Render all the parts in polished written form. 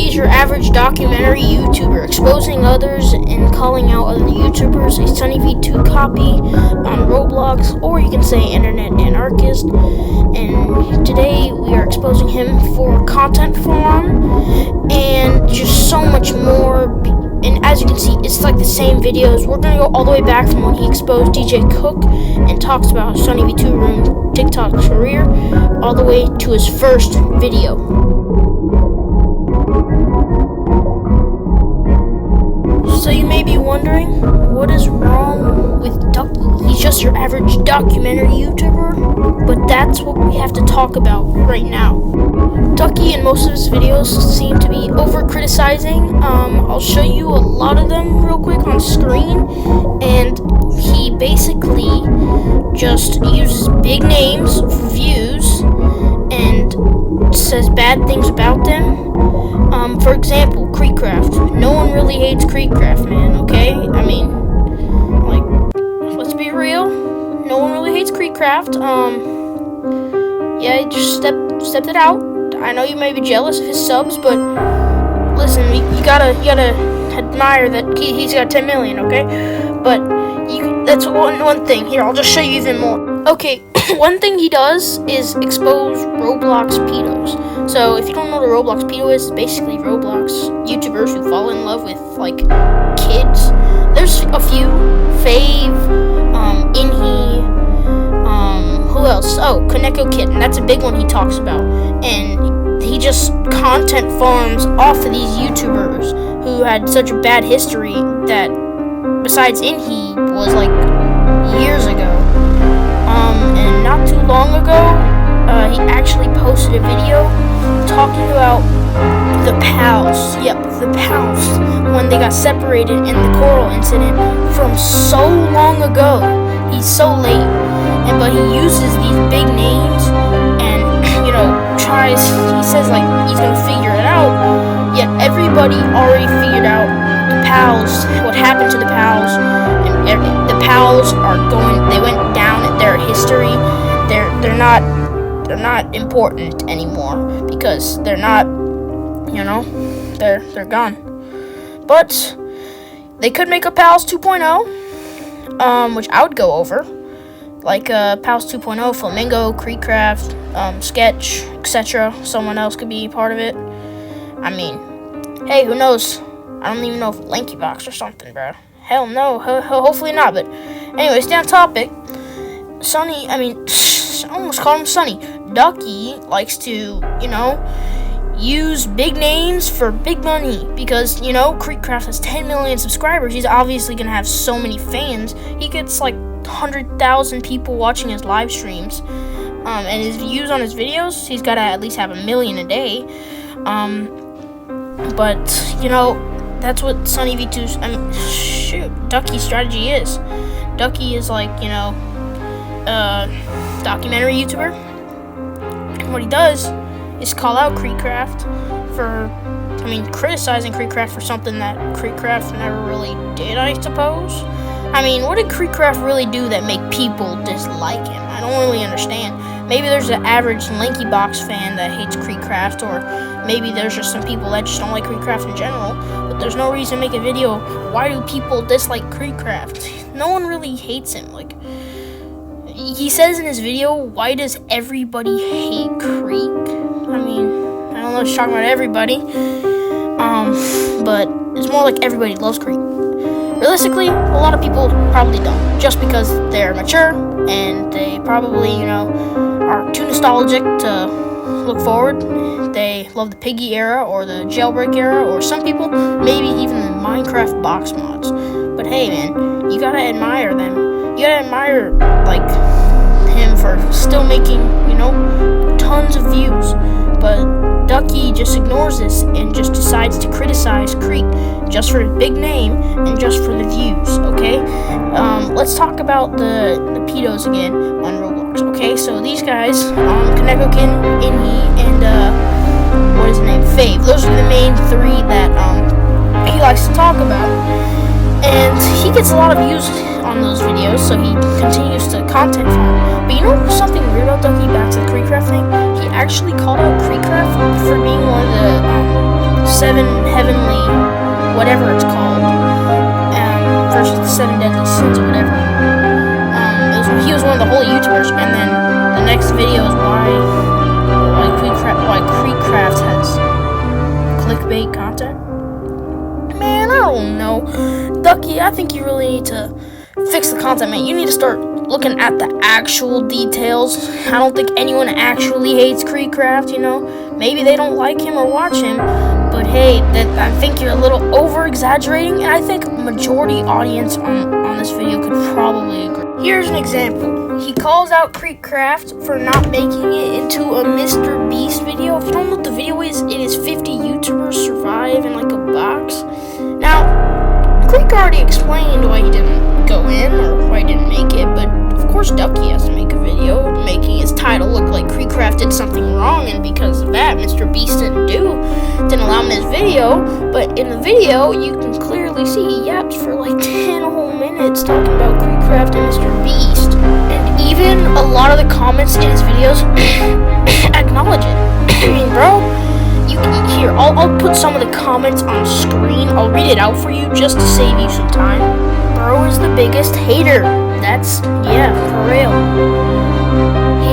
He's your average documentary YouTuber, exposing others and calling out other YouTubers, a sunnyV2 copy on Roblox, or you can say internet anarchist. And today we are exposing him for content farm and just so much more. And as you can see, it's like the same videos. We're going to go all the way back from when he exposed DJ Cook and talks about sunnyV2 ruined TikTok's career, all the way to his first video. So you may be wondering, what is wrong with Ducky? He's just your average documentary YouTuber, but that's what we have to talk about right now. Ducky in most of his videos seem to be over-criticizing. I'll show you a lot of them real quick on screen, and he basically just uses big names for views and says bad things about them. For example, Creekcraft. No one really hates Creekcraft, man, okay? I mean, like, let's be real. No one really hates Creekcraft. Yeah, he just stepped it out. I know you may be jealous of his subs, but listen, you gotta admire that he's got 10 million, okay? But that's one thing. Here, I'll just show you even more. Okay, one thing he does is expose Roblox pedos. So if you don't know what a Roblox pedo is, it's basically Roblox YouTubers who fall in love with, like, kids. There's a few. Fave, Inhi, who else? Oh, Kaneko Kitten. That's a big one he talks about. And he just content farms off of these YouTubers who had such a bad history that, besides Inhi, was, like, years ago. And not too long ago, he actually posted a video talking about the pals. Yep, the pals. When they got separated in the Coral incident from so long ago. He's so late. But he uses these big names and, he says, like, he's going to figure it out. Yet everybody already figured out the pals, what happened to the pals. And the pals they went down in their history. They're not important anymore because they're not, they're gone. But they could make a Pals 2.0, which I would go over, like Pals 2.0, Flamingo, Creekcraft, Sketch, etc. Someone else could be part of it. I mean, hey, who knows? I don't even know if Lankybox or something, bro. Hell no, hopefully not. But anyways, stay on topic. I almost call him Sunny. Ducky likes to, use big names for big money because, Creekcraft has 10 million subscribers. He's obviously going to have so many fans. He gets like 100,000 people watching his live streams. And his views on his videos, he's got to at least have 1 million a day. But, that's what sunnyV2's, Ducky's strategy is. Ducky is like, documentary YouTuber. And what he does is call out Creekcraft for, criticizing Creekcraft for something that Creekcraft never really did, I suppose. What did Creekcraft really do that make people dislike him? I don't really understand. Maybe there's an average Lankybox fan that hates Creekcraft, or maybe there's just some people that just don't like Creekcraft in general. But there's no reason to make a video, why do people dislike Creekcraft? No one really hates him. Like, he says in his video, why does everybody hate Creek? I don't know if he's talking about everybody. But it's more like everybody loves Creek. Realistically, a lot of people probably don't, just because they're mature and they probably, are too nostalgic to look forward. They love the Piggy era or the jailbreak era, or some people maybe even the Minecraft box mods. But hey, man, you gotta admire them. You gotta admire, like, him for still making, tons of views. But Ducky just ignores this and just decides to criticize Creek just for his big name and just for the views, okay? Let's talk about the pedos again on Roblox, okay? So these guys, Kaneko Kitten, Inhi, and, what is his name? Fave. Those are the main three that, he likes to talk about. And he gets a lot of views on those videos, so he continues to content farm. But you know something weird about Ducky, back to the Creekcraft thing? He actually called out Creekcraft for being one of the seven heavenly, whatever it's called, versus the 7 deadly sins or whatever. He was one of the holy YouTubers, and then the next video is why Creekcraft has clickbait content. Man, I don't know. Ducky, I think you really need to fix the content, man. You need to start looking at the actual details. I don't think anyone actually hates Creekcraft, you know. Maybe they don't like him or watch him, but hey, I think you're a little over-exaggerating, and I think majority audience on this video could probably agree. Here's an example. He calls out Creekcraft for not making it into a Mr. Beast video. If you don't know what the video is, it is 50 YouTubers survive in like a box. Now, Creek already explained why he didn't go in or why he didn't make it, but of course Ducky has to make a video making his title look like Creekcraft did something wrong, and because of that, Mr. Beast didn't allow him in his video. But in the video, you can clearly see he yaps for like 10 whole minutes talking about Creekcraft and Mr. Beast. And even a lot of the comments in his videos acknowledge it. I mean, bro, here, I'll put some of the comments on screen. I'll read it out for you just to save you some time. Bro is the biggest hater. Yeah, for real.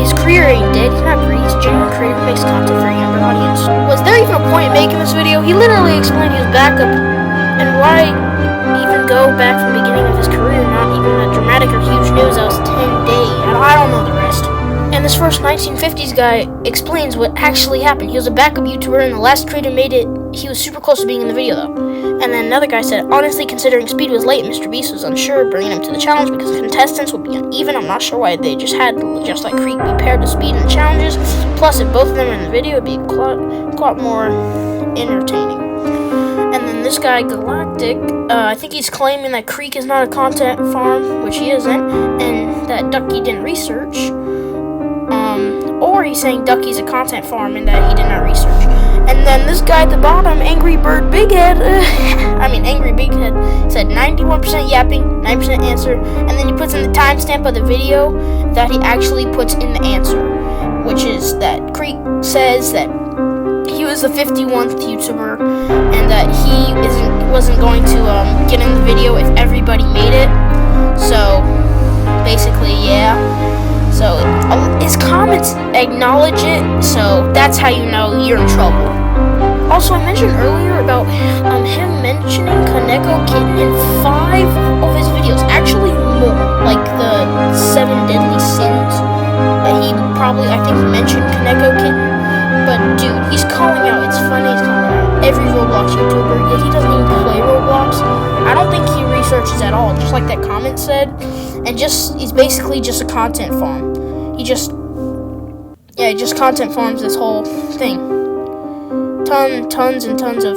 His career ain't dead. He's not greedy. He's a genuine creator who makes content for a younger audience. Was there even a point in making this video? He literally explained he was backup, and why even go back from the beginning of his career? Not even that dramatic or huge news. That was 10 days. I don't know the rest. And this first 1950s guy explains what actually happened. He was a backup YouTuber, and the last creator made it. He was super close to being in the video, though. And then another guy said, honestly, considering Speed was late, Mr. Beast was unsure of bringing him to the challenge because the contestants would be uneven. I'm not sure why they just had, just like Creek, be paired with Speed in the challenges. Plus, if both of them were in the video, it'd be quite more entertaining. And then this guy, Galactic, I think he's claiming that Creek is not a content farm, which he isn't, and that Ducky didn't research. Or he's saying Ducky's a content farm and that he did not research. And then this guy at the bottom, Angry Bighead, said 91% yapping, 9% answer, and then he puts in the timestamp of the video that he actually puts in the answer, which is that Creek says that he was the 51st YouTuber and that he wasn't going to get in the video if everybody made it. So basically, yeah. So his comments acknowledge it, so that's how you know you're in trouble. Also, I mentioned earlier about him mentioning Kaneko Kitten in 5 of his videos, actually more, like the 7 deadly sins. He probably, I think, mentioned Kaneko Kitten, but dude, he's calling out, it's funny, he's calling out every Roblox YouTuber, yet he doesn't even play Roblox. I don't think he researches at all, just like that comment said. And he's basically just a content farm. He just content farms this whole thing. Tons and tons of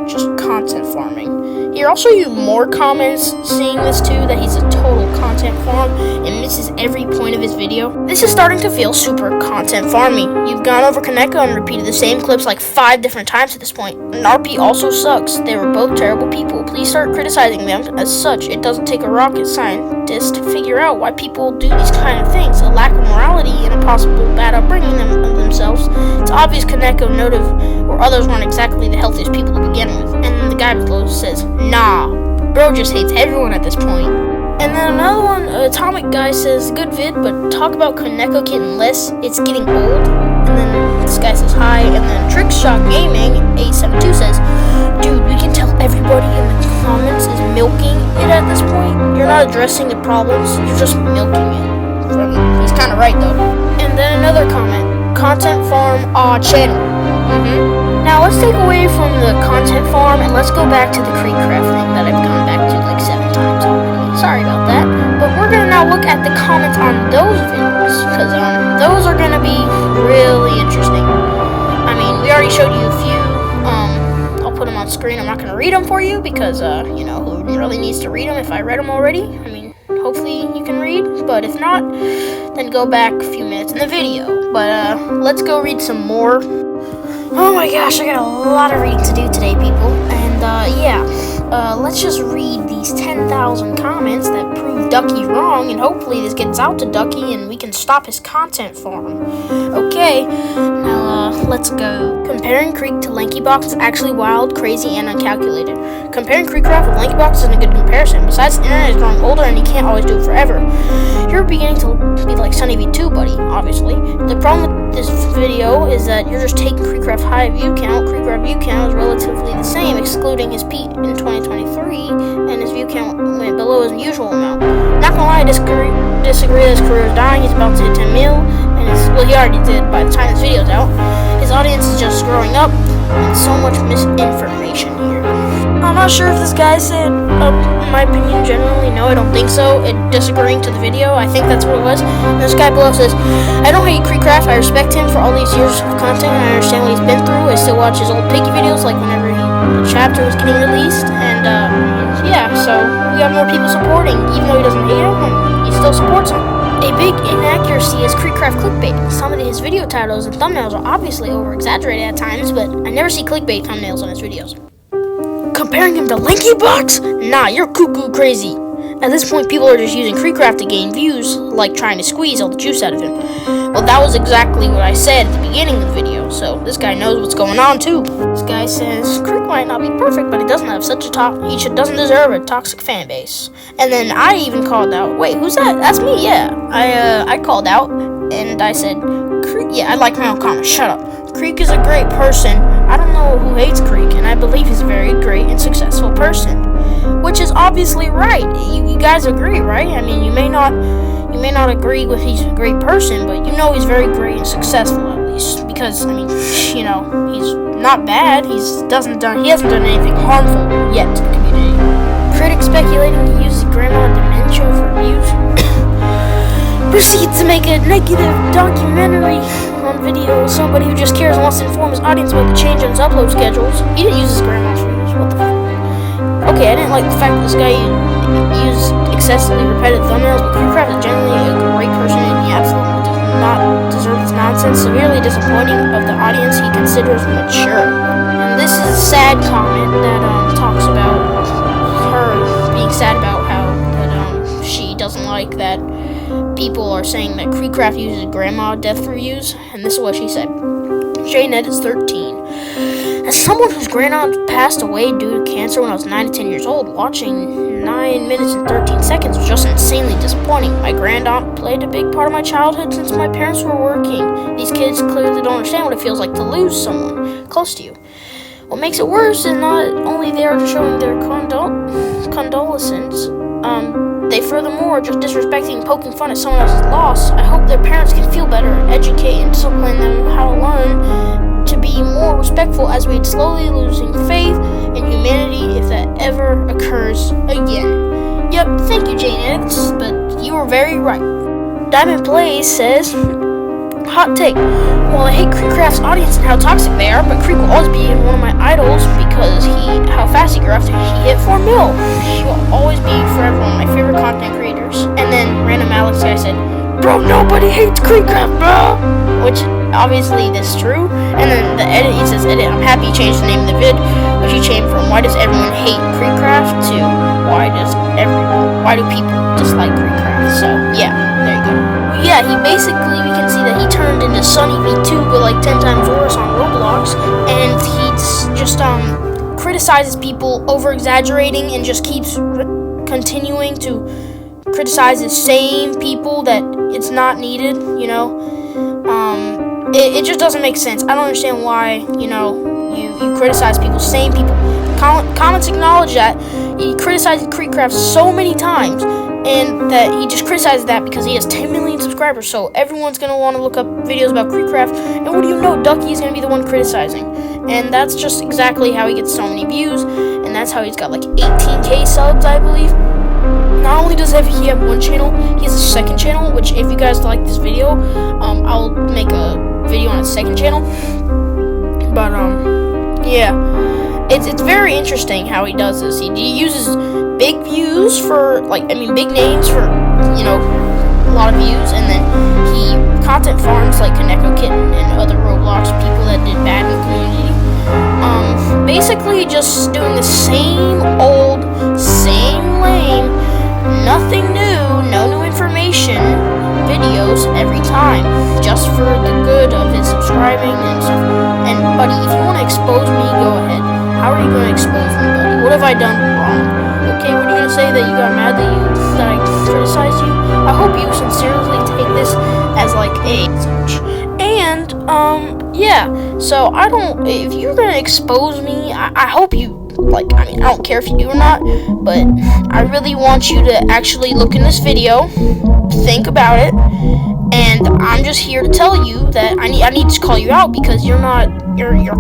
just content farming. Here, I'll show you more comments seeing this too, that he's a total content farm and misses every point of his video. This is starting to feel super content farmy. You've gone over Kaneko and repeated the same clips like 5 different times at this point. Narpy also sucks. They were both terrible people. Please start criticizing them as such. It doesn't take a rocket scientist to figure out why people do these kind of things. A lack of morality and a possible bad upbringing themselves. It's obvious Kaneko noted or others weren't exactly the healthiest people to begin with. And then the guy below says, nah, bro just hates everyone at this point. And then another one, Atomic Guy says, good vid, but talk about Kaneko Kitten less, it's getting old. And then this guy says hi, and then Trickshot Gaming 872 says, dude, we can tell everybody in the comments is milking it at this point. You're not addressing the problems, you're just milking it. He's kind of right though. And then another comment, Content Farm channel. Now let's take away from the content farm and let's go back to the Creekcraft thing that I've gone back to like 7 times already. Sorry about that. But we're gonna now look at the comments on those videos, because those are gonna be really interesting. I mean, we already showed you a few. I'll put them on screen. I'm not gonna read them for you because who really needs to read them if I read them already? I mean, hopefully you can read, but if not, then go back a few minutes in the video. But let's go read some more. Oh my gosh, I got a lot of reading to do today, people. And yeah, let's just read these 10,000 comments that prove Ducky wrong, and hopefully this gets out to Ducky and we can stop his content farm. Okay, now let's go. Comparing Creek to LankyBox is actually wild, crazy, and uncalculated. Comparing Creekcraft with LankyBox isn't a good comparison. Besides, the internet is growing older and you can't always do it forever. You're beginning to be like sunnyV2, buddy, obviously. The problem with this video is that you're just taking Creekcraft's high view count. Creekcraft view count is relatively the same, excluding his peak in 2023, and his view count went below his usual amount. Not gonna lie, I disagree that his career is dying. He's about to hit 10 mil, and well, he already did by the time this video's out. His audience is just growing up, and so much misinformation here. I'm not sure if this guy said, in my opinion, generally, no, I don't think so. Disagreeing to the video, I think that's what it was. And this guy below says, I don't hate Creekcraft, I respect him for all these years of content, and I understand what he's been through. I still watch his old piggy videos, like whenever a chapter was getting released, and yeah, so we got more people supporting, even though he doesn't hate him, he still supports him. A big inaccuracy is Creekcraft clickbait. Some of his video titles and thumbnails are obviously over-exaggerated at times, but I never see clickbait thumbnails on his videos. Comparing him to LankyBox? Nah, you're cuckoo crazy. At this point, people are just using Creekcraft to gain views, like trying to squeeze all the juice out of him. Well, that was exactly what I said at the beginning of the video, so this guy knows what's going on too. This guy says, Creek might not be perfect, but he doesn't have such a doesn't deserve a toxic fan base. And then I even called out, wait, who's that? That's me, yeah. I called out, and I said, Creek, yeah, I like my own comments, shut up. Creek is a great person. I don't know who hates Creek, and I believe he's a very great and successful person. Which is obviously right. You guys agree, right? I mean, you may not agree with he's a great person, but you know he's very great and successful at least. Because, I mean, you know, he's not bad. He hasn't done anything harmful yet to the community. Critics speculating he uses grandma dementia for views. Proceeds to make a negative documentary on video. Somebody who just cares and wants to inform his audience about the change in his upload schedules. He didn't use his grandma's views. What the fuck? Okay, I didn't like the fact that this guy used excessively repetitive thumbnails, but Creekcraft is generally a great person and he absolutely does not deserve this nonsense. Severely disappointing of the audience he considers mature. And this is a sad comment that talks about her being sad about how that she doesn't like that people are saying that Creekcraft uses grandma death reviews, and this is what she said. Janet is 13. As someone whose grandaunt passed away due to cancer when I was 9 to 10 years old, watching 9 minutes and 13 seconds was just insanely disappointing. My grandaunt played a big part of my childhood since my parents were working. These kids clearly don't understand what it feels like to lose someone close to you. What makes it worse is not only they are showing their condolences, they furthermore just disrespecting and poking fun at someone else's loss. I hope their parents can feel better, educate and discipline them how to learn to be more respectful as we're slowly losing faith in humanity if that ever occurs again. Yep, thank you, Jane Edits, but you were very right. Diamond Plays says, hot take. Well, I hate Creekcraft's audience and how toxic they are, but Creek will always be one of my idols because how fast he grew after he hit 4 mil. He will always be forever one of my favorite content creators. And then random Alex guy said, bro, nobody hates Creekcraft, bro! Which, obviously, this is true. And then the edit, he says, edit, I'm happy you changed the name of the vid, which he changed from why does everyone hate Creekcraft to why do people dislike Creekcraft? So, yeah, there you go. Yeah, we can see that he turned into sunnyV2, but like 10 times worse on Roblox, and he just criticizes people over-exaggerating and just keeps continuing to criticize the same people that it's not needed, you know. It just doesn't make sense. I don't understand why, you know, you criticize people, same people. Comments acknowledge that he criticized Creekcraft so many times, and that he just criticizes that because he has 10 million subscribers, so everyone's going to want to look up videos about Creekcraft, and what do you know, Ducky is going to be the one criticizing, and that's just exactly how he gets so many views, and that's how he's got like 18k subs, I believe. Not only does he have one channel, he has a second channel, which if you guys like this video, I'll make a video on his second channel, but yeah. It's very interesting how he does this. He uses big views for, big names for, you know, a lot of views, and then he content farms like Kaneko Kitten and other Roblox people that did bad in the community. basically just doing the same old, same lame, nothing new, no new information videos every time, just for the good of his subscribing and stuff. And buddy, if you want to expose me, go ahead. How are you going to expose me, buddy? What have I done wrong? Okay, what are you going to say, that you got mad that I criticized you? I hope you sincerely take this as like a such. And yeah, so if you're gonna expose me, I hope you, like, I mean, I don't care if you do or not, but I really want you to actually look in this video, think about it, and I'm just here to tell you that I need to call you out, because you're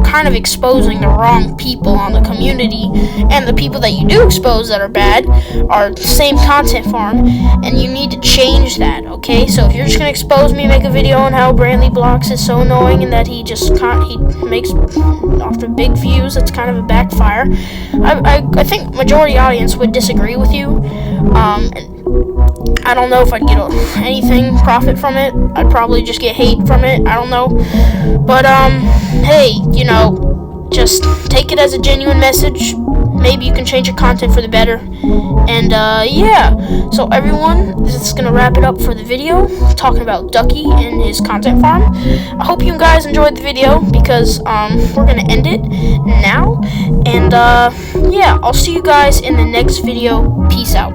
kind of exposing the wrong people on the community, and the people that you do expose that are bad are the same content farm, and you need to change that, okay? So if you're just gonna expose me, make a video on how Brantley Blocks is so annoying and that he makes off the big views, that's kind of a backfire. I think majority audience would disagree with you, and I don't know if I'd get anything profit from it. I'd probably just get hate from it. I don't know. But, hey, you know, just take it as a genuine message. Maybe you can change your content for the better. And, yeah. So, everyone, this is going to wrap it up for the video, talking about Ducky and his content farm. I hope you guys enjoyed the video, because, we're going to end it now. And, yeah, I'll see you guys in the next video. Peace out.